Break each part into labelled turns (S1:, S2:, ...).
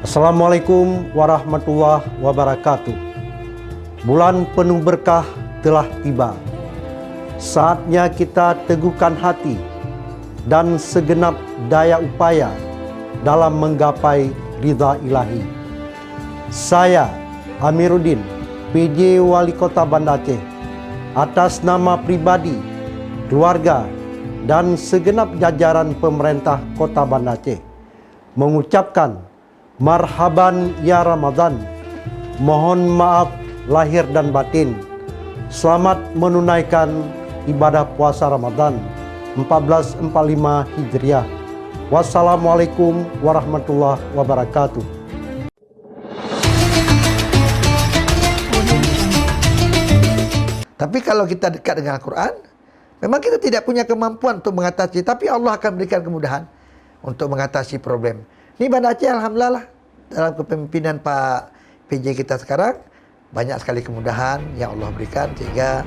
S1: Assalamualaikum warahmatullahi wabarakatuh. Bulan penuh berkah telah tiba. Saatnya kita teguhkan hati dan segenap daya upaya dalam menggapai ridha ilahi. Saya Amiruddin, PJ Wali Kota Banda Aceh, atas nama pribadi, keluarga, dan segenap jajaran pemerintah Kota Banda Aceh mengucapkan marhaban ya Ramadan. Mohon maaf lahir dan batin. Selamat menunaikan ibadah puasa Ramadan 1445 Hijriah. Wassalamualaikum warahmatullahi wabarakatuh.
S2: Tapi kalau kita dekat dengan Al-Quran, memang kita tidak punya kemampuan untuk mengatasi, tapi Allah akan berikan kemudahan untuk mengatasi problem. Ini Banda Aceh alhamdulillah dalam kepemimpinan Pak PJ kita sekarang banyak sekali kemudahan yang Allah berikan sehingga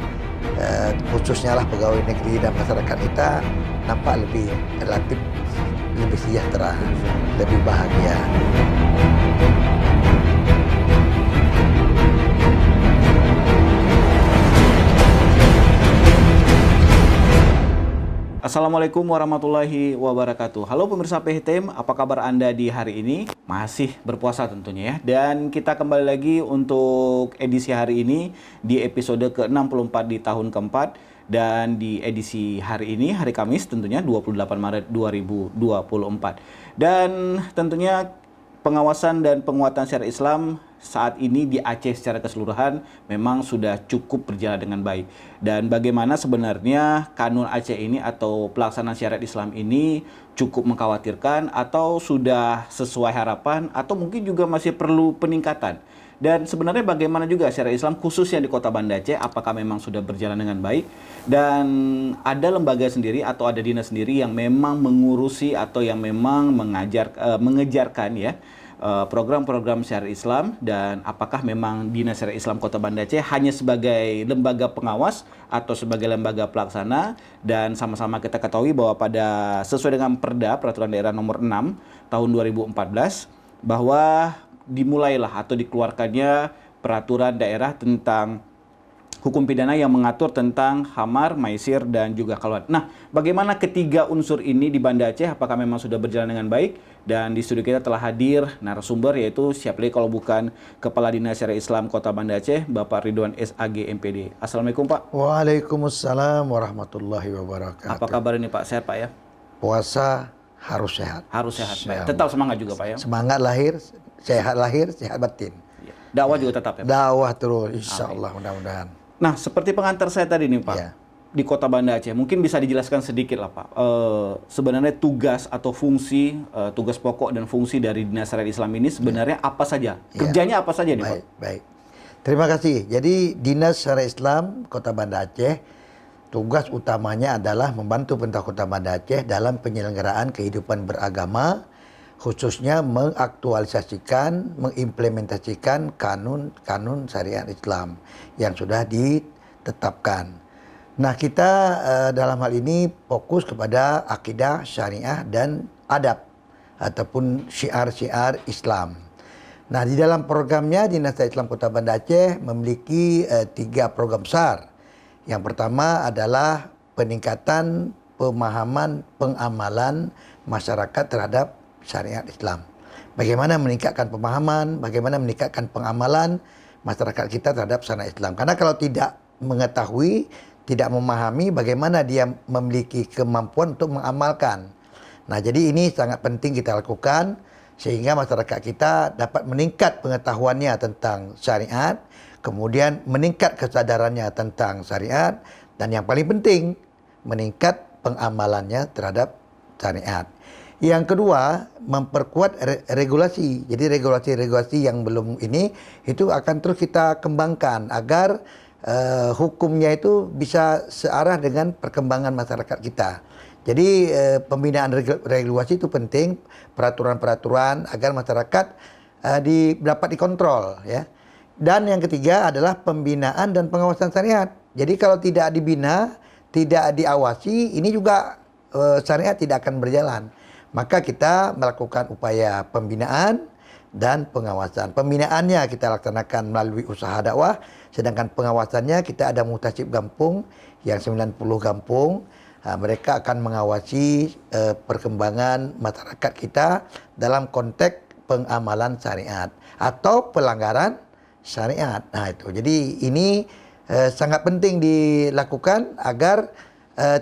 S2: khususnya lah pegawai negeri dan masyarakat kita nampak lebih relatif lebih sejahtera, lebih bahagia.
S3: Assalamualaikum warahmatullahi wabarakatuh. Halo pemirsa PHTM, apa kabar Anda di hari ini? Masih berpuasa tentunya ya. Dan kita kembali lagi untuk edisi hari ini di episode ke-64 di tahun keempat. Dan di edisi hari ini, hari Kamis tentunya 28 Maret 2024. Dan tentunya pengawasan dan penguatan syariat Islam saat ini di Aceh secara keseluruhan memang sudah cukup berjalan dengan baik. Dan bagaimana sebenarnya kanun Aceh ini atau pelaksanaan syariat Islam ini cukup mengkhawatirkan atau sudah sesuai harapan atau mungkin juga masih perlu peningkatan. Dan sebenarnya bagaimana juga syariat Islam khususnya di Kota Banda Aceh, apakah memang sudah berjalan dengan baik? Dan ada lembaga sendiri atau ada dinas sendiri yang memang mengurusi atau yang memang mengejarkan ya program-program syariat Islam, dan apakah memang Dinas Syariat Islam Kota Banda Aceh hanya sebagai lembaga pengawas atau sebagai lembaga pelaksana. Dan sama-sama kita ketahui bahwa pada sesuai dengan Perda Peraturan Daerah Nomor 6 Tahun 2014 bahwa dimulailah atau dikeluarkannya peraturan daerah tentang hukum pidana yang mengatur tentang khamar, maisir, dan juga khalwat. Nah, bagaimana ketiga unsur ini di Banda Aceh? Apakah memang sudah berjalan dengan baik? Dan di studio kita telah hadir narasumber, yaitu siapa lagi kalau bukan Kepala Dinas Syariat Islam Kota Banda Aceh, Bapak Ridwan SAG MPD. Assalamualaikum Pak.
S2: Waalaikumsalam warahmatullahi wabarakatuh.
S3: Apa kabar ini Pak? Sehat Pak ya?
S2: Puasa harus sehat.
S3: Harus sehat Pak. Tetap semangat juga Pak ya?
S2: Semangat lahir, sehat batin.
S3: Dakwah juga tetap ya Pak?
S2: Dakwah terus, insya Allah mudah-mudahan.
S3: Nah, seperti pengantar saya tadi nih Pak,
S2: Ya.
S3: di Kota Banda Aceh, mungkin bisa dijelaskan sedikit lah Pak, sebenarnya tugas atau fungsi, tugas pokok dan fungsi dari Dinas Syariat Islam ini sebenarnya apa saja? Kerjanya apa saja nih Pak?
S2: Baik. Terima kasih. Jadi Dinas Syariat Islam Kota Banda Aceh, tugas utamanya adalah membantu pemerintah Kota Banda Aceh dalam penyelenggaraan kehidupan beragama, khususnya mengaktualisasikan, mengimplementasikan kanun syariat Islam yang sudah ditetapkan. Nah, kita dalam hal ini fokus kepada akidah, syariah, dan adab ataupun syiar-syiar Islam. Nah, di dalam programnya Dinas Syariat Islam Kota Banda Aceh memiliki 3 program besar. Yang pertama adalah peningkatan pemahaman pengamalan masyarakat terhadap syariat Islam. Bagaimana meningkatkan pemahaman, bagaimana meningkatkan pengamalan masyarakat kita terhadap syariat Islam. Karena kalau tidak mengetahui, tidak memahami, bagaimana dia memiliki kemampuan untuk mengamalkan. Nah, jadi ini sangat penting kita lakukan sehingga masyarakat kita dapat meningkat pengetahuannya tentang syariat, kemudian meningkat kesadarannya tentang syariat, dan yang paling penting meningkat pengamalannya terhadap syariat. Yang kedua, memperkuat regulasi. Jadi regulasi-regulasi yang belum ini itu akan terus kita kembangkan agar hukumnya itu bisa searah dengan perkembangan masyarakat kita. Jadi pembinaan regulasi itu penting, peraturan-peraturan agar masyarakat dapat dikontrol ya. Dan yang ketiga adalah pembinaan dan pengawasan syariat. Jadi kalau tidak dibina, tidak diawasi, ini juga syariat tidak akan berjalan. Maka kita melakukan upaya pembinaan, dan pengawasan. Pembinaannya kita laksanakan melalui usaha dakwah, sedangkan pengawasannya kita ada muhtasib kampung yang 90 kampung. Mereka akan mengawasi perkembangan masyarakat kita dalam konteks pengamalan syariat atau pelanggaran syariat. Nah itu. Jadi ini sangat penting dilakukan agar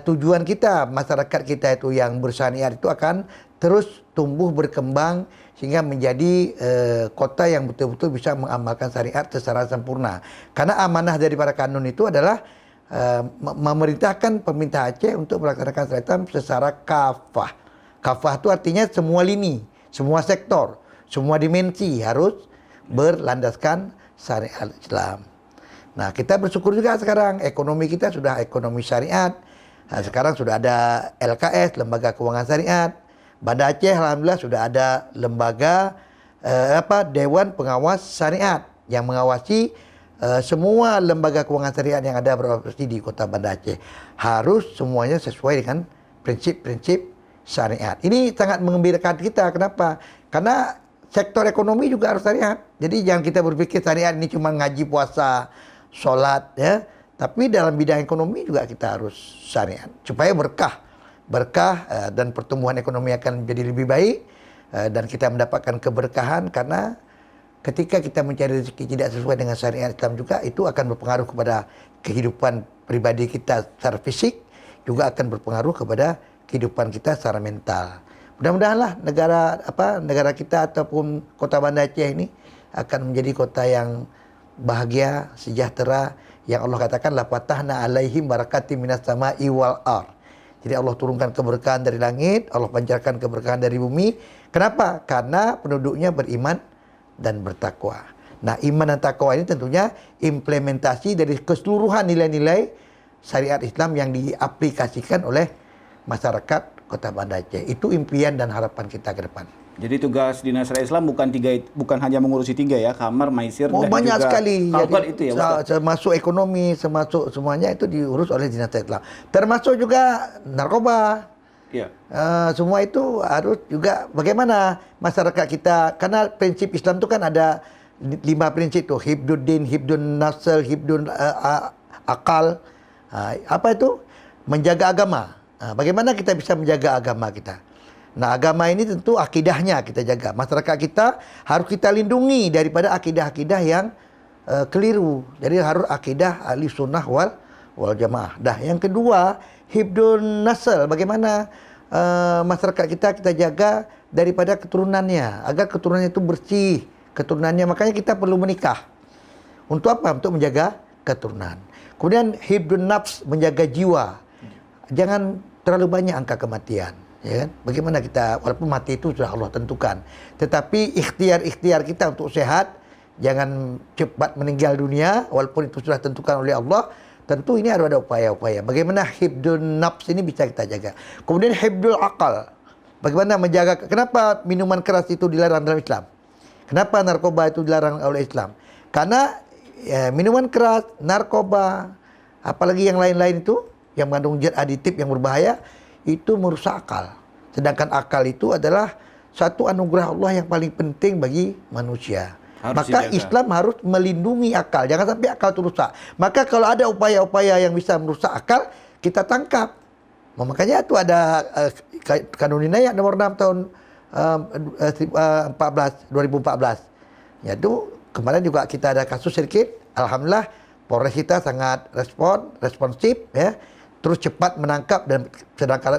S2: tujuan kita, masyarakat kita itu yang bersyariat itu akan terus tumbuh berkembang sehingga menjadi kota yang betul-betul bisa mengamalkan syariat secara sempurna. Karena amanah daripada kanun itu adalah memerintahkan pemerintah Aceh untuk melaksanakan syariat Islam secara kafah. Kafah itu artinya semua lini, semua sektor, semua dimensi harus berlandaskan syariat Islam. Nah, kita bersyukur juga sekarang ekonomi kita sudah ekonomi syariat. Nah, sekarang sudah ada LKS, Lembaga Keuangan Syariat. Banda Aceh alhamdulillah sudah ada lembaga Dewan Pengawas Syariat yang mengawasi semua lembaga keuangan syariat yang ada beroperasi di Kota Banda Aceh. Harus semuanya sesuai dengan prinsip-prinsip syariat. Ini sangat mengembirakan kita. Kenapa? Karena sektor ekonomi juga harus syariat. Jadi jangan kita berpikir syariat ini cuma ngaji, puasa, sholat, ya. Tapi dalam bidang ekonomi juga kita harus syariat supaya berkah dan pertumbuhan ekonomi akan menjadi lebih baik dan kita mendapatkan keberkahan. Karena ketika kita mencari rezeki tidak sesuai dengan syariat Islam juga, itu akan berpengaruh kepada kehidupan pribadi kita secara fisik, juga akan berpengaruh kepada kehidupan kita secara mental. Mudah-mudahanlah negara kita ataupun Kota Banda Aceh ini akan menjadi kota yang bahagia, sejahtera, yang Allah katakan la fatahna alaihim barakatim minas sama'i wal ardh. Jadi Allah turunkan keberkahan dari langit, Allah pancarkan keberkahan dari bumi. Kenapa? Karena penduduknya beriman dan bertakwa. Nah, iman dan takwa ini tentunya implementasi dari keseluruhan nilai-nilai syariat Islam yang diaplikasikan oleh masyarakat Kota Banda Aceh. Itu impian dan harapan kita ke depan.
S3: Jadi tugas Dinas Syariat Islam bukan hanya mengurusi 3 ya, kamar, maisir, dan
S2: banyak
S3: juga
S2: sekali.
S3: kalkot
S2: Jadi,
S3: itu ya, Ustaz?
S2: termasuk ekonomi, termasuk semuanya itu diurus oleh Dinas Syariat Islam. Termasuk juga narkoba.
S3: Iya.
S2: Semua itu harus juga bagaimana masyarakat kita, karena prinsip Islam itu kan ada 5 prinsip tuh, hibduddin, hibdun nasl, hibdun akal. Apa itu? Menjaga agama. Bagaimana kita bisa menjaga agama kita? Nah, agama ini tentu akidahnya kita jaga. Masyarakat kita harus kita lindungi daripada akidah-akidah yang keliru. Jadi harus akidah ahli sunnah wal jamaah. Dah, yang kedua, hibdun nasl. Bagaimana masyarakat kita jaga daripada keturunannya, agar keturunannya itu bersih, keturunannya. Makanya kita perlu menikah. Untuk apa? Untuk menjaga keturunan. Kemudian hibdun nafs, menjaga jiwa. Jangan terlalu banyak angka kematian. Ya kan? Bagaimana kita, walaupun mati itu sudah Allah tentukan, tetapi ikhtiar kita untuk sehat, jangan cepat meninggal dunia, walaupun itu sudah tentukan oleh Allah. Tentu ini harus ada upaya-upaya. Bagaimana hibdun nafs ini bisa kita jaga. Kemudian hibdul akal. Bagaimana menjaga, kenapa minuman keras itu dilarang dalam Islam? Kenapa narkoba itu dilarang oleh Islam? Karena minuman keras, narkoba, apalagi yang lain-lain itu, yang mengandung zat aditif yang berbahaya, itu merusak akal. Sedangkan akal itu adalah satu anugerah Allah yang paling penting bagi manusia. Maka Islam harus melindungi akal. Jangan sampai akal itu rusak. Maka kalau ada upaya-upaya yang bisa merusak akal, kita tangkap. Makanya itu ada Kanun Inayat nomor 6 tahun 2014. Yaitu kemarin juga kita ada kasus sedikit. Alhamdulillah Polres kita sangat responsif, ya. Terus cepat menangkap dan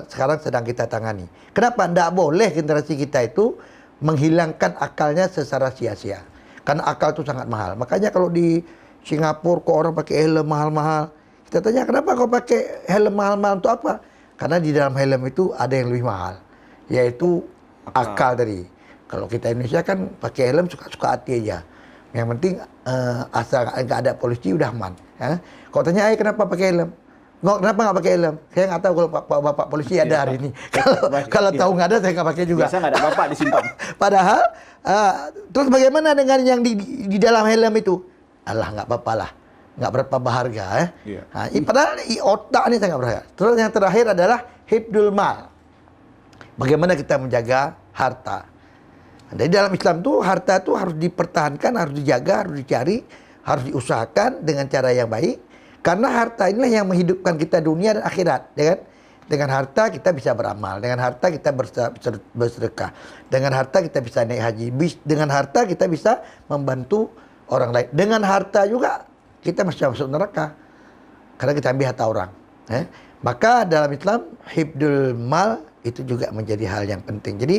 S2: sekarang sedang kita tangani. Kenapa? Tidak boleh generasi kita itu menghilangkan akalnya secara sia-sia. Karena akal itu sangat mahal. Makanya kalau di Singapura kok orang pakai helm mahal-mahal. Kita tanya, kenapa kau pakai helm mahal-mahal untuk apa? Karena di dalam helm itu ada yang lebih mahal. Yaitu akal tadi. Kalau kita Indonesia kan pakai helm suka-suka hati aja. Yang penting asal nggak ada polisi udah aman. Ya? Kalau tanya, kenapa pakai helm? Kenapa nggak pakai helm? Saya nggak tahu kalau bapak polisi ada hari ini. Kalau tahu nggak ada, saya nggak pakai juga.
S3: Biasa nggak ada bapak di simpang.
S2: Padahal, terus bagaimana dengan yang di dalam helm itu? Alah, nggak apa-apa lah. Nggak berapa berharga.
S3: Iya.
S2: Nah, padahal otak ini sangat berharga. Terus yang terakhir adalah hibdul mal. Bagaimana kita menjaga harta. Jadi dalam Islam tuh harta tuh harus dipertahankan, harus dijaga, harus dicari, harus diusahakan dengan cara yang baik. Karena harta inilah yang menghidupkan kita dunia dan akhirat, ya kan? Dengan harta kita bisa beramal, dengan harta kita bersedekah, dengan harta kita bisa naik haji, dengan harta kita bisa membantu orang lain. Dengan harta juga kita masih masuk neraka karena kita ambil harta orang. Maka dalam Islam hifdzul mal itu juga menjadi hal yang penting. Jadi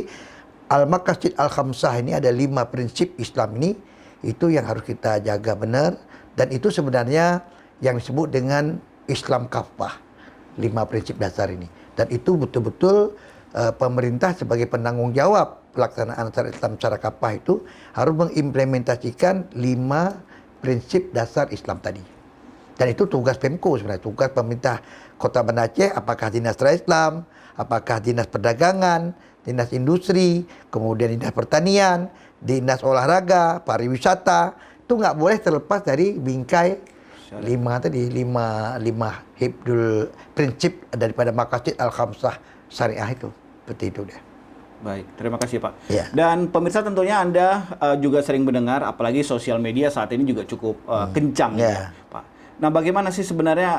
S2: al-maqasid al-khamsah ini ada 5 prinsip Islam ini, itu yang harus kita jaga benar, dan itu sebenarnya yang disebut dengan Islam kafah, 5 prinsip dasar ini. Dan itu betul-betul pemerintah sebagai penanggung jawab pelaksanaan syariat Islam secara kafah itu harus mengimplementasikan 5 prinsip dasar Islam tadi. Dan itu tugas Pemko sebenarnya, tugas pemerintah Kota Banda Aceh, apakah Dinas Syariat Islam, apakah Dinas Perdagangan, Dinas Industri, kemudian Dinas Pertanian, Dinas Olahraga, Pariwisata, itu nggak boleh terlepas dari bingkai 5 hifdzul prinsip daripada maqasid al-khamsah syariah itu. Seperti itu deh.
S3: Baik, terima kasih Pak.
S2: Ya.
S3: Dan pemirsa tentunya Anda juga sering mendengar, apalagi sosial media saat ini juga cukup kencang ya Pak. Nah, bagaimana sih sebenarnya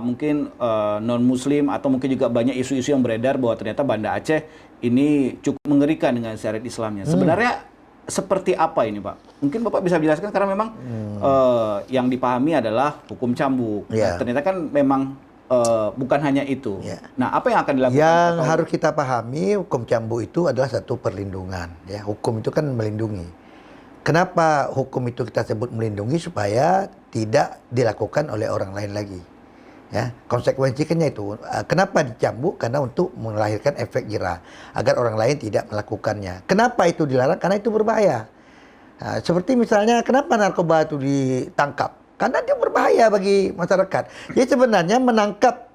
S3: mungkin non-muslim atau mungkin juga banyak isu-isu yang beredar bahwa ternyata Banda Aceh ini cukup mengerikan dengan syariat Islamnya. Sebenarnya seperti apa ini Pak? Mungkin Bapak bisa jelaskan karena memang yang dipahami adalah hukum cambuk. Nah, ternyata kan memang bukan hanya itu. Nah, apa yang akan dilakukan?
S2: Yang harus kita pahami, hukum cambuk itu adalah satu perlindungan. Ya, hukum itu kan melindungi. Kenapa hukum itu kita sebut melindungi? Supaya tidak dilakukan oleh orang lain lagi. Ya, konsekuensinya itu. Kenapa dicambuk? Karena untuk melahirkan efek jerah agar orang lain tidak melakukannya. Kenapa itu dilarang? Karena itu berbahaya. Nah, seperti misalnya kenapa narkoba itu ditangkap? Karena dia berbahaya bagi masyarakat. Jadi sebenarnya menangkap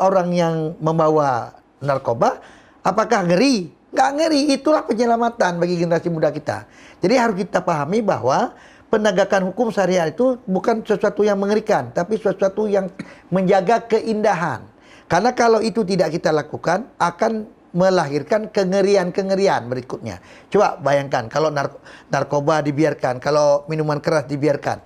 S2: orang yang membawa narkoba, apakah ngeri? Nggak ngeri, itulah penyelamatan bagi generasi muda kita. Jadi harus kita pahami bahwa penegakan hukum syariat itu bukan sesuatu yang mengerikan, tapi sesuatu yang menjaga keindahan. Karena kalau itu tidak kita lakukan, akan melahirkan kengerian-kengerian berikutnya. Coba bayangkan, kalau narkoba dibiarkan, kalau minuman keras dibiarkan,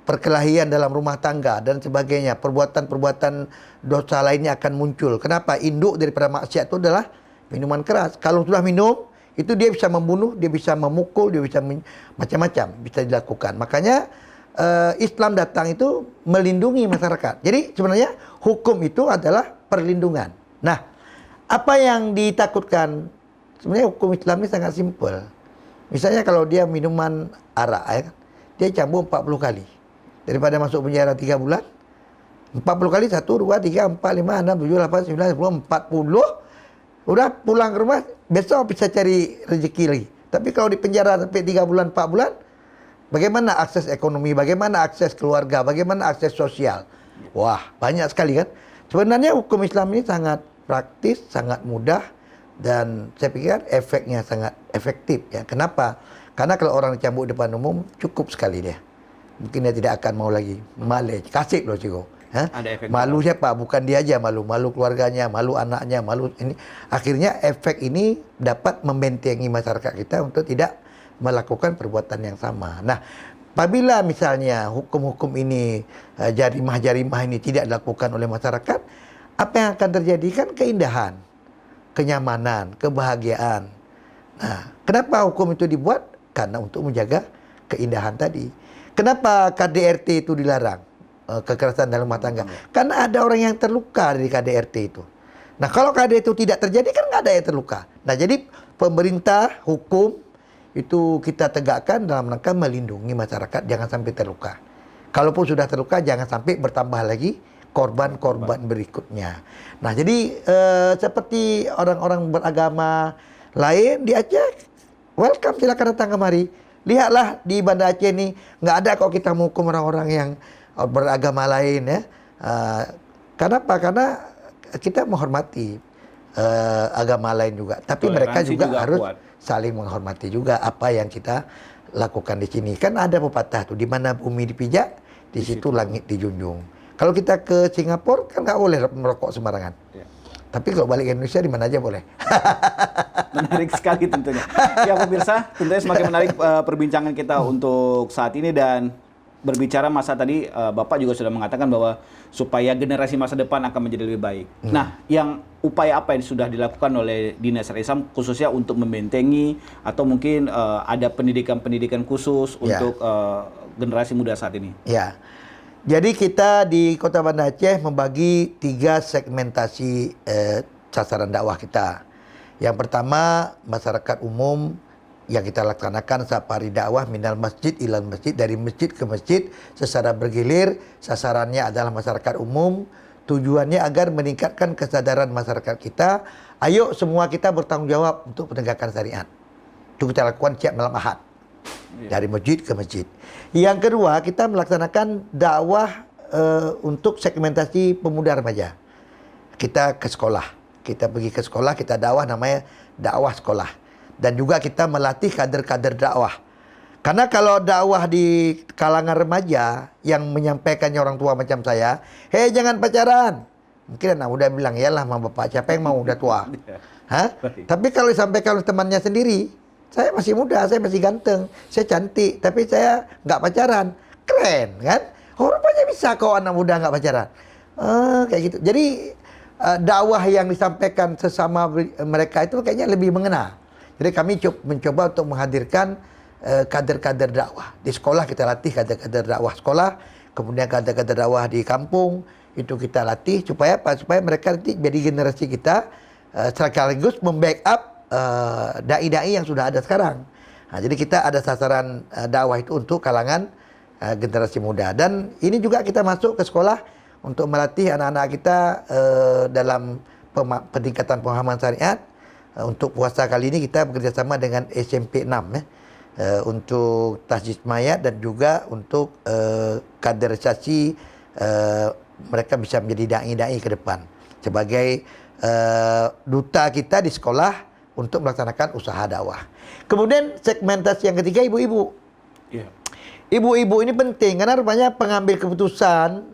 S2: perkelahian dalam rumah tangga dan sebagainya, perbuatan-perbuatan dosa lainnya akan muncul. Kenapa? Induk daripada maksiat itu adalah minuman keras. Kalau sudah minum, itu dia bisa membunuh, dia bisa memukul, dia bisa macam-macam bisa dilakukan. Makanya Islam datang itu melindungi masyarakat. Jadi sebenarnya hukum itu adalah perlindungan. Nah, apa yang ditakutkan? Sebenarnya hukum Islam ini sangat simpel. Misalnya kalau dia minuman arak, ya, dia cambuk 40 kali. Daripada masuk penjara 3 bulan, 40 kali 1, 2, 3, 4, 5, 6, 7, 8, 9, 10, 40. Udah pulang ke rumah, besok bisa cari rezeki lagi. Tapi kalau di penjara sampai 3 bulan, 4 bulan, bagaimana akses ekonomi, bagaimana akses keluarga, bagaimana akses sosial? Wah, banyak sekali kan. Sebenarnya hukum Islam ini sangat praktis, sangat mudah, dan saya pikir efeknya sangat efektif. Ya. Kenapa? Karena kalau orang dicambuk depan umum, cukup sekali dia. Mungkin dia tidak akan mau lagi. Malah, kasih loh cikgu. Malu siapa? Bukan dia aja malu, malu keluarganya, malu anaknya, malu ini. Akhirnya efek ini dapat membentengi masyarakat kita untuk tidak melakukan perbuatan yang sama. Nah, apabila misalnya hukum-hukum ini, jarimah-jarimah ini tidak dilakukan oleh masyarakat, apa yang akan terjadi? Kan keindahan, kenyamanan, kebahagiaan. Nah, kenapa hukum itu dibuat? Karena untuk menjaga keindahan tadi. Kenapa KDRT itu dilarang? Kekerasan dalam rumah tangga. Karena ada orang yang terluka dari KDRT itu. Nah, kalau KDRT itu tidak terjadi, kan nggak ada yang terluka. Nah, jadi pemerintah, hukum, itu kita tegakkan dalam rangka melindungi masyarakat jangan sampai terluka. Kalaupun sudah terluka, jangan sampai bertambah lagi korban-korban berikutnya. Nah, jadi seperti orang-orang beragama lain di Aceh, welcome, silakan datang kemari. Lihatlah di Banda Aceh ini, nggak ada kok kita menghukum orang-orang yang beragama lain ya. Kenapa? Karena kita menghormati agama lain juga. Tapi mereka juga harus saling menghormati juga apa yang kita lakukan di sini. Kan ada pepatah tuh, di mana bumi dipijak, di situ langit dijunjung. Kalau kita ke Singapura kan nggak boleh merokok sembarangan. Ya. Tapi kalau balik ke Indonesia di mana aja boleh.
S3: Menarik sekali tentunya. Ya pemirsa, tentunya semakin menarik perbincangan kita untuk saat ini, dan berbicara masa tadi Bapak juga sudah mengatakan bahwa supaya generasi masa depan akan menjadi lebih baik. Nah, yang upaya apa yang sudah dilakukan oleh Dinas Syariah Islam khususnya untuk membentengi atau mungkin ada pendidikan-pendidikan khusus untuk generasi muda saat ini?
S2: Ya. Jadi kita di Kota Banda Aceh membagi 3 segmentasi sasaran dakwah kita. Yang pertama, masyarakat umum yang kita laksanakan safari dakwah minal masjid ilal masjid, dari masjid ke masjid secara bergilir. Sasarannya adalah masyarakat umum. Tujuannya agar meningkatkan kesadaran masyarakat kita. Ayo semua kita bertanggung jawab untuk penegakan syariat. Itu kita lakukan setiap malam Ahad. Dari masjid ke masjid. Yang kedua, kita melaksanakan dakwah untuk segmentasi pemuda remaja. Kita ke sekolah. Kita pergi ke sekolah, kita dakwah, namanya dakwah sekolah. Dan juga kita melatih kader-kader dakwah. Karena kalau dakwah di kalangan remaja yang menyampaikannya orang tua macam saya, hei jangan pacaran. Mungkin anak muda bilang, iyalah sama bapak, siapa yang mau udah tua? Hah? Tapi kalau disampaikan oleh temannya sendiri, saya masih muda, saya masih ganteng, saya cantik, tapi saya nggak pacaran. Keren kan? Oh, rupanya bisa kok anak muda nggak pacaran. Kayak gitu. Jadi dakwah yang disampaikan sesama mereka itu kayaknya lebih mengena. Jadi kami mencoba untuk menghadirkan kader-kader dakwah. Di sekolah kita latih kader-kader dakwah sekolah, kemudian kader-kader dakwah di kampung, itu kita latih supaya apa? Supaya mereka nanti jadi generasi kita sekaligus membackup dai-dai yang sudah ada sekarang. Nah, jadi kita ada sasaran dakwah itu untuk kalangan generasi muda. Dan ini juga kita masuk ke sekolah untuk melatih anak-anak kita dalam peningkatan pemahaman syariat. Untuk puasa kali ini kita bekerjasama dengan SMP 6 untuk tasjid mayat dan juga untuk kaderisasi mereka bisa menjadi dai-dai ke depan sebagai duta kita di sekolah untuk melaksanakan usaha dakwah. Kemudian segmentasi yang ketiga, ibu-ibu. Ibu-ibu ini penting karena rupanya pengambil keputusan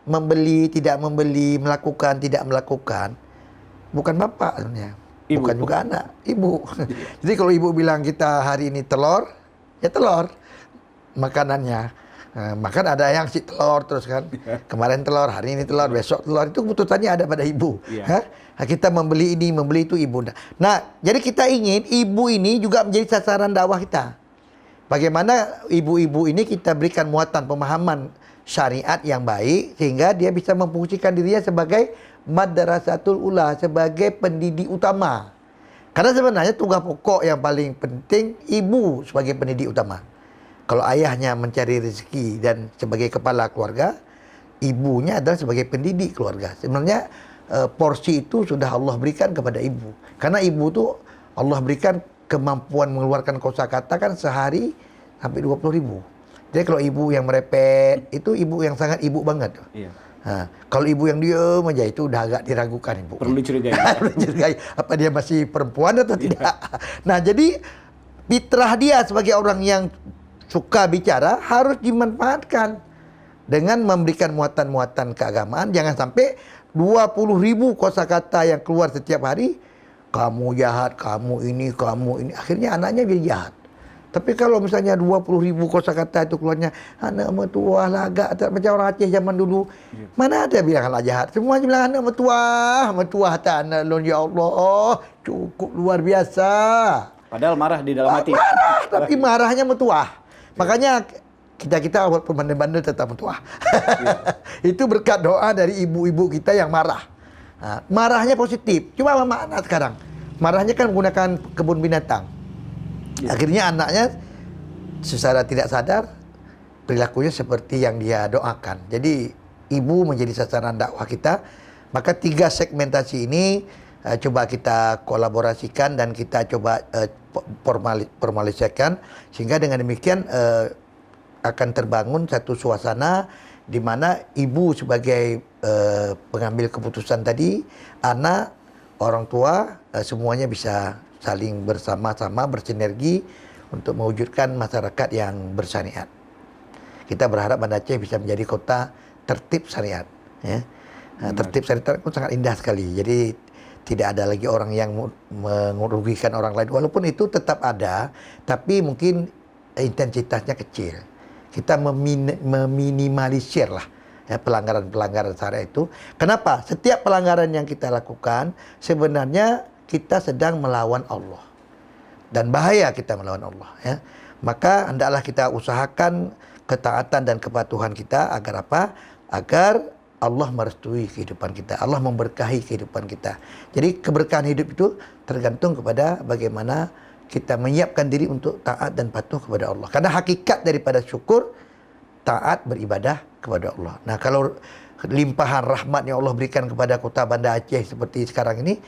S2: membeli, tidak membeli, melakukan, tidak melakukan, bukan bapak sebenarnya.
S3: Ibu.
S2: Bukan juga anak, ibu. Jadi kalau ibu bilang kita hari ini telur, ya telur makanannya. Makan ada yang si telur terus kan. Kemarin telur, hari ini telur, besok telur. Itu keputusannya ada pada ibu. Kita membeli ini, membeli itu ibu. Nah, jadi kita ingin ibu ini juga menjadi sasaran dakwah kita. Bagaimana ibu-ibu ini kita berikan muatan pemahaman syariat yang baik sehingga dia bisa memfungsikan dirinya sebagai madrasatul ula, sebagai pendidik utama. Karena sebenarnya tugas pokok yang paling penting ibu sebagai pendidik utama. Kalau ayahnya mencari rezeki dan sebagai kepala keluarga, ibunya adalah sebagai pendidik keluarga. Sebenarnya porsi itu sudah Allah berikan kepada ibu. Karena ibu itu Allah berikan kemampuan mengeluarkan kosakata kan sehari sampai 20.000. Jadi kalau ibu yang merepet, itu ibu yang sangat ibu banget. Kalau ibu yang diam aja itu udah agak diragukan ibu.
S3: Perlu dicurigai.
S2: Perlu dicurigai. Apa dia masih perempuan atau tidak? Nah, jadi fitrah dia sebagai orang yang suka bicara harus dimanfaatkan dengan memberikan muatan-muatan keagamaan. Jangan sampai 20.000 kosakata yang keluar setiap hari, kamu jahat, kamu ini. Akhirnya anaknya jadi jahat. Tapi kalau misalnya 20.000 kosakata itu keluarnya anak metua lagak macam orang Aceh zaman dulu, mana ada bilang anak jahat? Semua bilang anak metua tak anak lon, ya Allah, cukup luar biasa.
S3: Padahal marah di dalam hati.
S2: Marah, tapi marahnya metua. Makanya kita walaupun bandel-bandel tetap metua. Itu berkat doa dari ibu-ibu kita yang marah. Nah, marahnya positif. Cuma mana sekarang? Marahnya kan menggunakan kebun binatang. Akhirnya anaknya secara tidak sadar perilakunya seperti yang dia doakan. Jadi ibu menjadi sasaran dakwah kita. Maka 3 segmentasi ini coba kita kolaborasikan dan kita coba formalisasikan sehingga dengan demikian akan terbangun satu suasana di mana ibu sebagai pengambil keputusan tadi, anak, orang tua semuanya bisa saling bersama-sama bersinergi untuk mewujudkan masyarakat yang bersyariat. Kita berharap Banda Aceh bisa menjadi kota tertib syariat. Ya. Tertib syariat itu sangat indah sekali. Jadi tidak ada lagi orang yang merugikan orang lain. Walaupun itu tetap ada, tapi mungkin intensitasnya kecil. Kita meminimalisir lah ya, pelanggaran-pelanggaran syariat itu. Kenapa? Setiap pelanggaran yang kita lakukan sebenarnya kita sedang melawan Allah. Dan bahaya kita melawan Allah ya. Maka hendaklah kita usahakan ketaatan dan kepatuhan kita agar apa? Agar Allah merestui kehidupan kita. Allah memberkahi kehidupan kita. Jadi keberkahan hidup itu tergantung kepada bagaimana kita menyiapkan diri untuk taat dan patuh kepada Allah. Karena hakikat daripada syukur, taat beribadah kepada Allah. Nah, kalau limpahan rahmat yang Allah berikan kepada kota Banda Aceh seperti sekarang ini,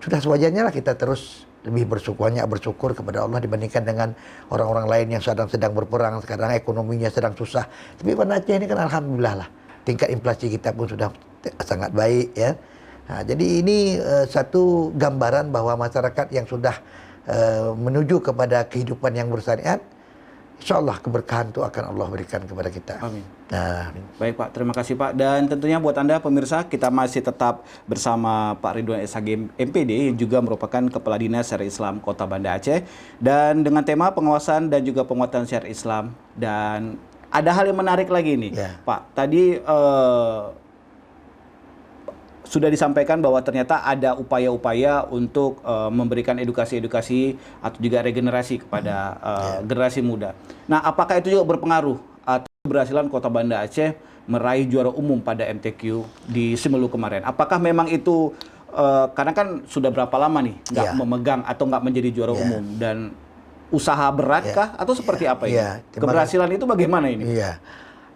S2: sudah sewajarnya lah kita terus lebih bersyukur kepada Allah dibandingkan dengan orang-orang lain yang sedang berperang sekarang, ekonominya sedang susah. Tapi Banda Aceh ini kan alhamdulillah lah, tingkat inflasi kita pun sudah sangat baik ya. Nah, jadi ini satu gambaran bahwa masyarakat yang sudah menuju kepada kehidupan yang bersyariat, insyaallah keberkahan itu akan Allah berikan kepada kita.
S3: Amin.
S2: Nah,
S3: Baik Pak, terima kasih Pak. Dan tentunya buat Anda pemirsa, kita masih tetap bersama Pak Ridwan SHG MPD yang juga merupakan Kepala Dinas Syariat Islam Kota Banda Aceh. Dan dengan tema pengawasan dan juga penguatan syariat Islam. Dan ada hal yang menarik lagi nih Pak. Tadi sudah disampaikan bahwa ternyata ada upaya-upaya untuk memberikan edukasi-edukasi atau juga regenerasi kepada generasi muda. Nah, apakah itu juga berpengaruh atau keberhasilan Kota Banda Aceh meraih juara umum pada MTQ di Simelu kemarin? Apakah memang itu karena kan sudah berapa lama nih nggak memegang atau nggak menjadi juara umum, dan usaha beratkah atau seperti apa ini? Keberhasilan itu bagaimana ini?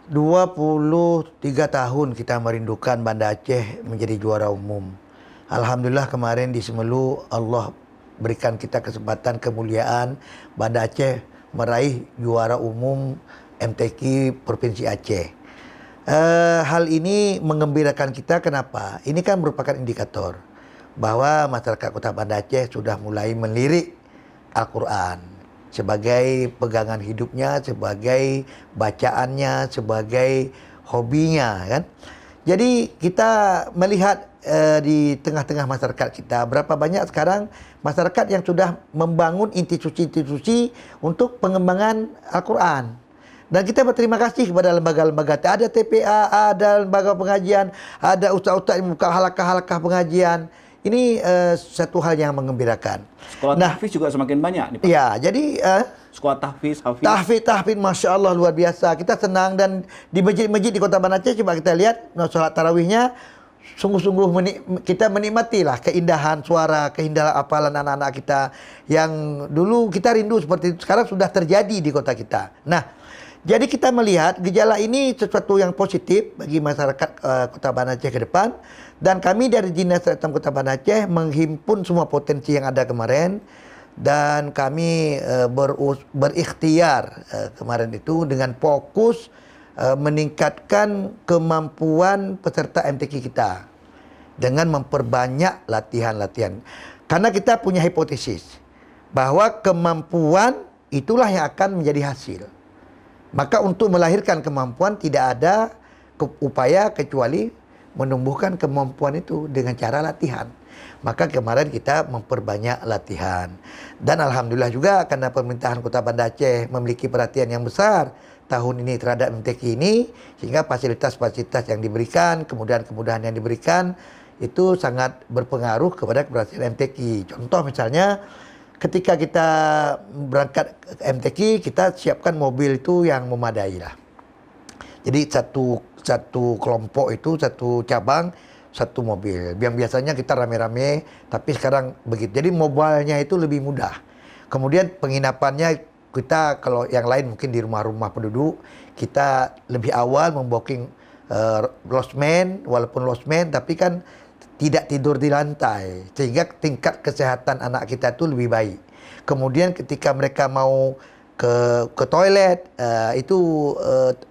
S2: 23 tahun kita merindukan Banda Aceh menjadi juara umum. Alhamdulillah kemarin di Simelu Allah berikan kita kesempatan, kemuliaan Banda Aceh meraih juara umum MTQ Provinsi Aceh. Hal ini mengembirakan kita. Kenapa? Ini kan merupakan indikator bahwa masyarakat Kota Banda Aceh sudah mulai melirik Al-Quran sebagai pegangan hidupnya, sebagai bacaannya, sebagai hobinya kan. Jadi kita melihat di tengah-tengah masyarakat kita berapa banyak sekarang masyarakat yang sudah membangun institusi-institusi untuk pengembangan Al-Quran. Dan kita berterima kasih kepada lembaga-lembaga. Ada TPA, ada lembaga pengajian, ada ustaz-ustaz yang membuka halakah-halakah pengajian. Ini satu hal yang menggembirakan.
S3: Sekolah tahfiz juga semakin banyak nih Pak.
S2: Ya, jadi
S3: sekolah tahfiz,
S2: tahfiz, Masya Allah luar biasa. Kita senang, dan di masjid-masjid di Kota Banda Aceh coba kita lihat sholat tarawihnya, sungguh-sungguh kita menikmatilah keindahan suara, keindahan hafalan anak-anak kita yang dulu kita rindu seperti itu, sekarang sudah terjadi di kota kita. Nah, jadi kita melihat gejala ini sesuatu yang positif bagi masyarakat Kota Banda Aceh ke depan. Dan kami dari Dinas Syariat Islam Kota Banda Aceh menghimpun semua potensi yang ada kemarin. Dan kami berikhtiar kemarin itu dengan fokus meningkatkan kemampuan peserta MTQ kita dengan memperbanyak latihan-latihan. Karena kita punya hipotesis bahwa kemampuan itulah yang akan menjadi hasil. Maka untuk melahirkan kemampuan tidak ada upaya kecuali menumbuhkan kemampuan itu dengan cara latihan. Maka kemarin kita memperbanyak latihan. Dan alhamdulillah juga karena pemerintahan Kota Banda Aceh memiliki perhatian yang besar tahun ini terhadap MTQ ini, sehingga fasilitas-fasilitas yang diberikan, kemudahan-kemudahan yang diberikan itu sangat berpengaruh kepada keberhasilan MTQ. Contoh misalnya ketika kita berangkat ke MTQ, kita siapkan mobil itu yang memadai lah. Jadi satu kelompok itu, satu cabang, satu mobil. Yang biasanya kita rame-rame, tapi sekarang begitu. Jadi mobilnya itu lebih mudah. Kemudian penginapannya kita, kalau yang lain mungkin di rumah-rumah penduduk, kita lebih awal membooking losmen, walaupun losmen, tapi kan tidak tidur di lantai, sehingga tingkat kesehatan anak kita itu lebih baik. Kemudian ketika mereka mau ke toilet,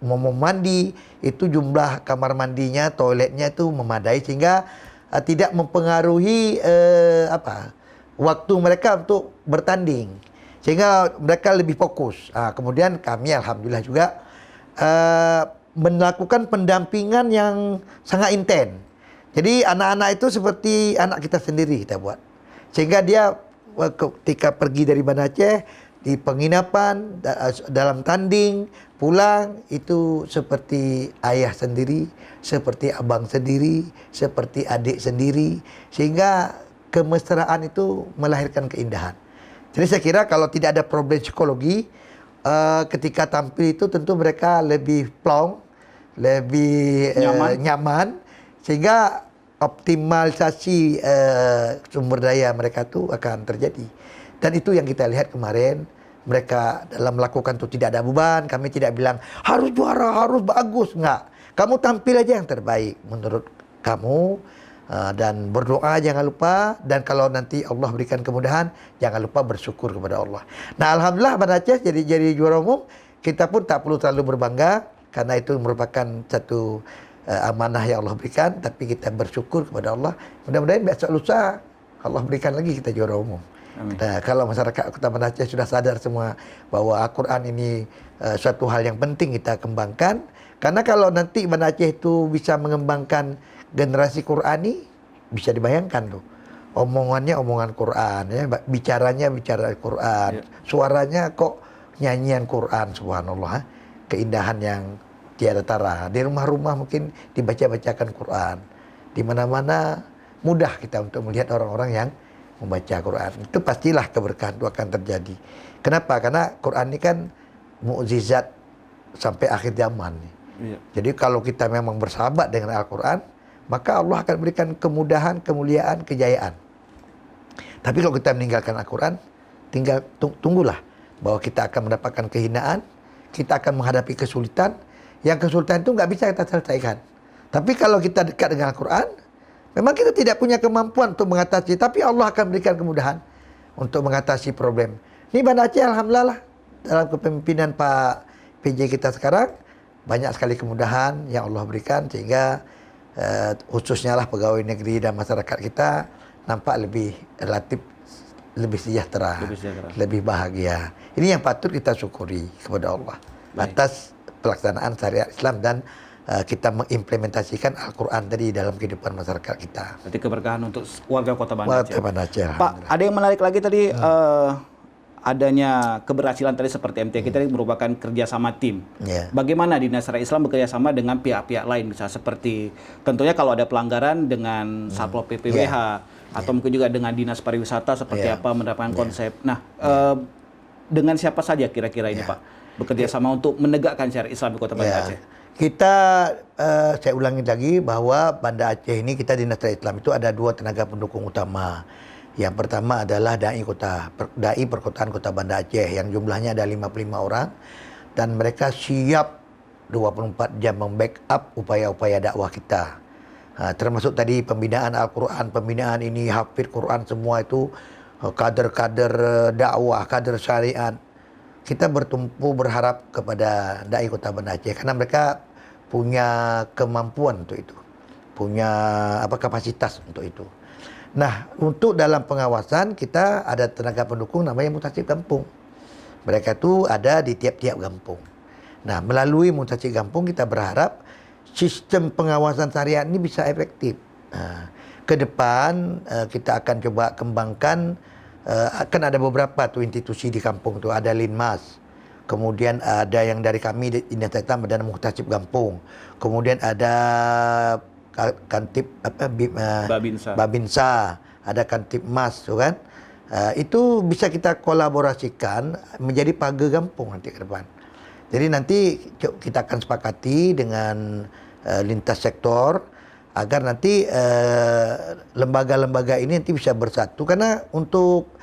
S2: mau mandi, itu jumlah kamar mandinya, toiletnya itu memadai, sehingga tidak mempengaruhi waktu mereka untuk bertanding, sehingga mereka lebih fokus. Kemudian kami alhamdulillah juga melakukan pendampingan yang sangat intens. Jadi anak-anak itu seperti anak kita sendiri kita buat. Sehingga dia ketika pergi dari Banda Aceh, di penginapan, dalam tanding, pulang, itu seperti ayah sendiri, seperti abang sendiri, seperti adik sendiri. Sehingga kemesraan itu melahirkan keindahan. Jadi saya kira kalau tidak ada problem psikologi, ketika tampil itu tentu mereka lebih plong, lebih nyaman, sehingga optimalisasi sumber daya mereka itu akan terjadi. Dan itu yang kita lihat kemarin, mereka dalam melakukan itu tidak ada beban. Kami tidak bilang harus juara, harus bagus, enggak. Kamu tampil aja yang terbaik menurut kamu, dan berdoa jangan lupa, dan kalau nanti Allah berikan kemudahan jangan lupa bersyukur kepada Allah. Nah, alhamdulillah Banda Aceh jadi juara umum. Kita pun tak perlu terlalu berbangga karena itu merupakan satu amanah yang Allah berikan, tapi kita bersyukur kepada Allah. Mudah-mudahan besok lusa Allah berikan lagi kita juara umum. Nah, kalau masyarakat Kota Banda Aceh sudah sadar semua bahwa Al-Quran ini suatu hal yang penting kita kembangkan, karena kalau nanti Banda Aceh itu bisa mengembangkan generasi Qurani, bisa dibayangkan tuh. Omongannya omongan Quran, ya, bicaranya bicara Quran, suaranya kok nyanyian Quran, subhanallah, keindahan yang tiada tara. Di rumah-rumah mungkin dibaca-bacakan Quran. Di mana-mana mudah kita untuk melihat orang-orang yang membaca Quran. Itu pastilah keberkahan itu akan terjadi. Kenapa? Karena Quran ini kan mukjizat sampai akhir zaman. Jadi kalau kita memang bersahabat dengan Al-Quran, maka Allah akan berikan kemudahan, kemuliaan, kejayaan. Tapi kalau kita meninggalkan Al-Quran, tinggal tunggulah bahwa kita akan mendapatkan kehinaan, kita akan menghadapi kesulitan. Yang kesulitan itu nggak bisa kita selesaikan. Tapi kalau kita dekat dengan Al-Quran, memang kita tidak punya kemampuan untuk mengatasi, tapi Allah akan berikan kemudahan untuk mengatasi problem. Ini Banda Aceh alhamdulillah dalam kepemimpinan Pak PJ kita sekarang, banyak sekali kemudahan yang Allah berikan, sehingga khususnya lah pegawai negeri dan masyarakat kita nampak relatif lebih sejahtera, lebih bahagia. Ini yang patut kita syukuri kepada Allah atas pelaksanaan syariat Islam dan kita mengimplementasikan Al-Quran tadi dalam kehidupan masyarakat kita.
S3: Berarti keberkahan untuk warga Kota Banda Aceh. Pak, ada yang menarik lagi tadi, adanya keberhasilan tadi seperti MTQ tadi merupakan kerjasama tim. Bagaimana Dinas Syariat Islam bekerjasama dengan pihak-pihak lain, misalnya seperti tentunya kalau ada pelanggaran dengan Satpol PPWH atau mungkin juga dengan Dinas Pariwisata seperti apa menerapkan konsep. Nah, dengan siapa saja kira-kira ini Pak bekerja sama untuk menegakkan syariat Islam di Kota Banda Aceh?
S2: Kita, saya ulangi lagi bahwa Banda Aceh ini kita Dinas Syariat Islam itu ada 2 tenaga pendukung utama. Yang pertama adalah Dai Perkotaan Kota Banda Aceh yang jumlahnya ada 55 orang, dan mereka siap 24 jam membackup upaya-upaya dakwah kita. Termasuk tadi pembinaan Al-Quran, pembinaan ini hafid Quran, semua itu kader-kader dakwah, kader syariat. Kita bertumpu berharap kepada Dai Kota Banda Aceh karena mereka punya kemampuan untuk itu, punya kapasitas untuk itu. Nah, untuk dalam pengawasan kita ada tenaga pendukung namanya Mutasib Kampung. Mereka itu ada di tiap-tiap kampung. Nah, melalui Mutasib Kampung kita berharap sistem pengawasan syariat ini bisa efektif. Nah, ke depan kita akan coba kembangkan, akan ada beberapa tuh institusi di kampung tuh, ada Linmas. Kemudian ada yang dari kami di Dinas Syariat Islam dan Mutasib Kampung. Kemudian ada Kantip Babinsa, ada Kantip Mas, kan? Itu bisa kita kolaborasikan menjadi paga kampung nanti ke depan. Jadi nanti kita akan sepakati dengan lintas sektor agar nanti lembaga-lembaga ini nanti bisa bersatu, karena untuk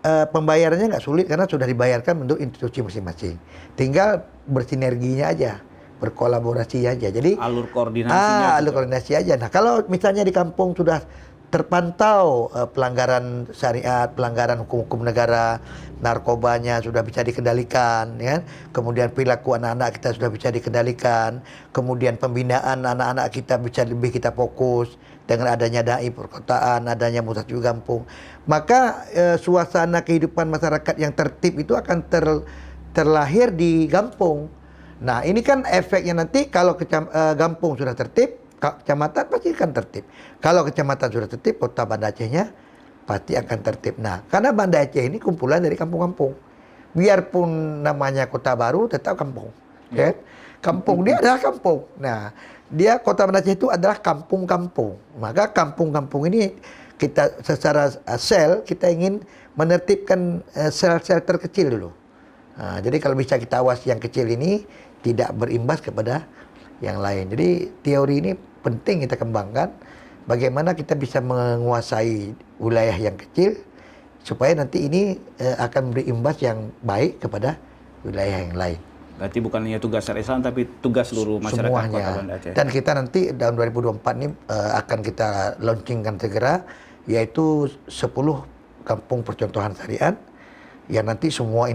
S2: pembayarannya nggak sulit karena sudah dibayarkan untuk institusi masing-masing. Tinggal bersinerginya aja, berkolaborasi aja. Jadi
S3: alur koordinasinya.
S2: Alur koordinasi aja. Nah, kalau misalnya di kampung sudah terpantau pelanggaran syariat, pelanggaran hukum-hukum negara, narkobanya sudah bisa dikendalikan, ya. Kemudian perilaku anak-anak kita sudah bisa dikendalikan, kemudian pembinaan anak-anak kita bisa lebih kita fokus dengan adanya Dai Perkotaan, adanya Mutasib Kampung. Maka suasana kehidupan masyarakat yang tertib itu akan terlahir di kampung. Nah, ini kan efeknya nanti kalau kampung sudah tertib, kecamatan pasti akan tertib. Kalau kecamatan sudah tertib, kota Banda Acehnya pasti akan tertib. Nah, karena Banda Aceh ini kumpulan dari kampung-kampung. Biarpun namanya kota baru, tetap kampung. Ya. Kampung dia adalah kampung. Nah, dia kota Banda Aceh itu adalah kampung-kampung. Maka kampung-kampung ini kita secara sel kita ingin menertibkan sel-sel terkecil dulu. Nah, jadi kalau bisa kita awasi yang kecil ini tidak berimbas kepada yang lain. Jadi teori ini penting kita kembangkan. Bagaimana kita bisa menguasai wilayah yang kecil supaya nanti ini akan berimbas yang baik kepada wilayah yang lain.
S3: Berarti bukan hanya tugas Syariat Islam tapi tugas seluruh masyarakat
S2: Semuanya.
S3: Kota Banda Aceh.
S2: Dan kita nanti tahun 2024 ini akan kita launchingkan segera, yaitu 10 kampung percontohan syariat yang nanti semua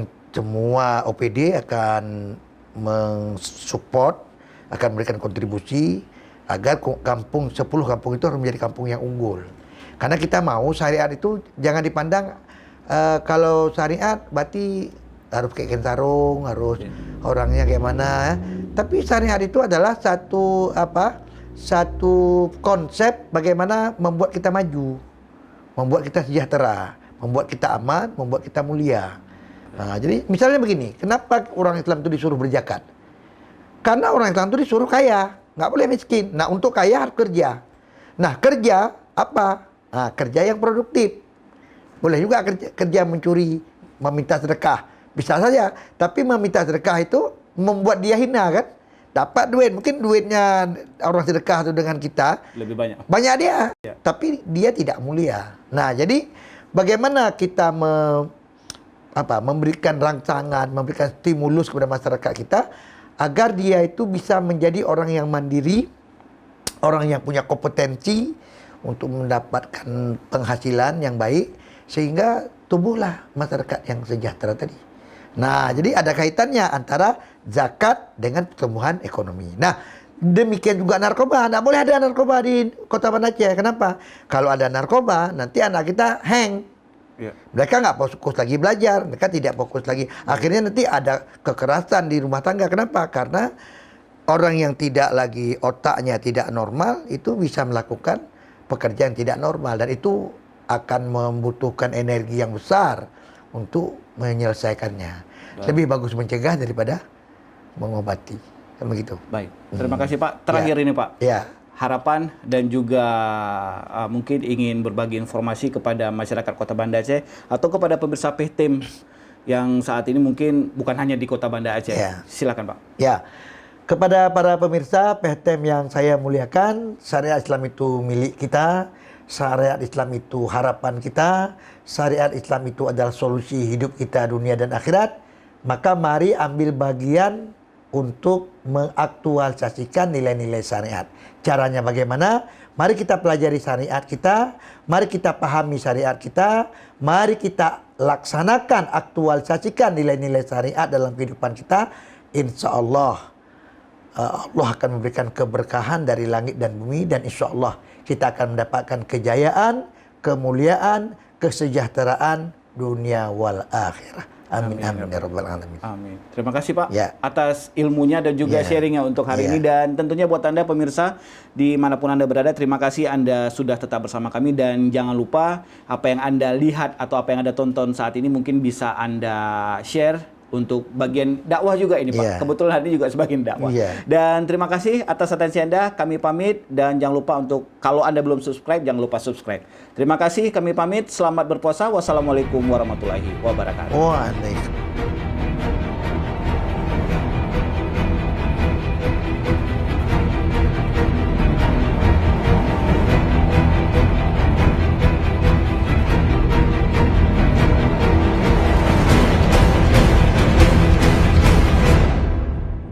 S2: OPD akan mensupport, akan memberikan kontribusi agar 10 kampung itu harus menjadi kampung yang unggul. Karena kita mau syariat itu jangan dipandang kalau syariat berarti harus kayak sarung, harus orangnya kayak mana. Tapi syariat itu adalah satu konsep bagaimana membuat kita maju, membuat kita sejahtera, membuat kita aman, membuat kita mulia. Nah, jadi misalnya begini, kenapa orang Islam itu disuruh berzakat? Karena orang Islam itu disuruh kaya, nggak boleh miskin. Nah, untuk kaya harus kerja. Nah, kerja apa? Nah, kerja yang produktif. Boleh juga kerja mencuri, meminta sedekah. Bisa saja, tapi meminta sedekah itu membuat dia hina kan? Dapat duit, mungkin duitnya orang sedekah itu dengan kita
S3: Lebih banyak.
S2: banyak dia,
S3: Ya.
S2: tapi dia tidak mulia. Nah, jadi bagaimana kita memberikan rangsangan, memberikan stimulus kepada masyarakat kita agar dia itu bisa menjadi orang yang mandiri, orang yang punya kompetensi untuk mendapatkan penghasilan yang baik sehingga tumbuhlah masyarakat yang sejahtera tadi. Nah, jadi ada kaitannya antara zakat dengan pertumbuhan ekonomi. Nah, demikian juga narkoba. Tidak boleh ada narkoba di Kota Banda Aceh. Kenapa? Kalau ada narkoba, nanti anak kita hang.
S3: Ya.
S2: Mereka nggak fokus lagi belajar, mereka tidak fokus lagi. Akhirnya nanti ada kekerasan di rumah tangga. Kenapa? Karena orang yang tidak lagi otaknya tidak normal itu bisa melakukan pekerjaan tidak normal dan itu akan membutuhkan energi yang besar untuk menyelesaikannya. Lebih bagus mencegah daripada mengobati. Kan begitu.
S3: Baik. Terima kasih Pak. Terakhir ini Pak.
S2: Ya.
S3: Harapan dan juga mungkin ingin berbagi informasi kepada masyarakat Kota Banda Aceh atau kepada pemirsa PHTM yang saat ini mungkin bukan hanya di Kota Banda Aceh.
S2: Ya.
S3: Silakan Pak.
S2: Ya, kepada para pemirsa PHTM yang saya muliakan, syariat Islam itu milik kita, syariat Islam itu harapan kita, syariat Islam itu adalah solusi hidup kita dunia dan akhirat. Maka mari ambil bagian untuk mengaktualisasikan nilai-nilai syariat. Caranya bagaimana? Mari kita pelajari syariat kita, mari kita pahami syariat kita, mari kita laksanakan, aktualisasikan nilai-nilai syariat dalam kehidupan kita. Insya Allah, Allah akan memberikan keberkahan dari langit dan bumi dan insya Allah kita akan mendapatkan kejayaan, kemuliaan, kesejahteraan dunia wal akhirah. Amin, amin, ya rabbal alamin.
S3: Amin. Terima kasih Pak
S2: Ya.
S3: atas ilmunya dan juga
S2: Ya.
S3: sharingnya untuk hari
S2: Ya.
S3: ini. Dan tentunya buat Anda pemirsa dimanapun Anda berada, terima kasih Anda sudah tetap bersama kami. Dan jangan lupa apa yang Anda lihat atau apa yang Anda tonton saat ini mungkin bisa Anda share untuk bagian dakwah juga ini Pak.
S2: Ya.
S3: Kebetulan hari ini juga sebagian dakwah.
S2: Ya.
S3: Dan terima kasih atas atensi Anda. Kami pamit dan jangan lupa untuk kalau Anda belum subscribe, jangan lupa subscribe. Terima kasih, kami pamit. Selamat berpuasa. Wassalamualaikum warahmatullahi wabarakatuh.
S2: Waalaikumsalam.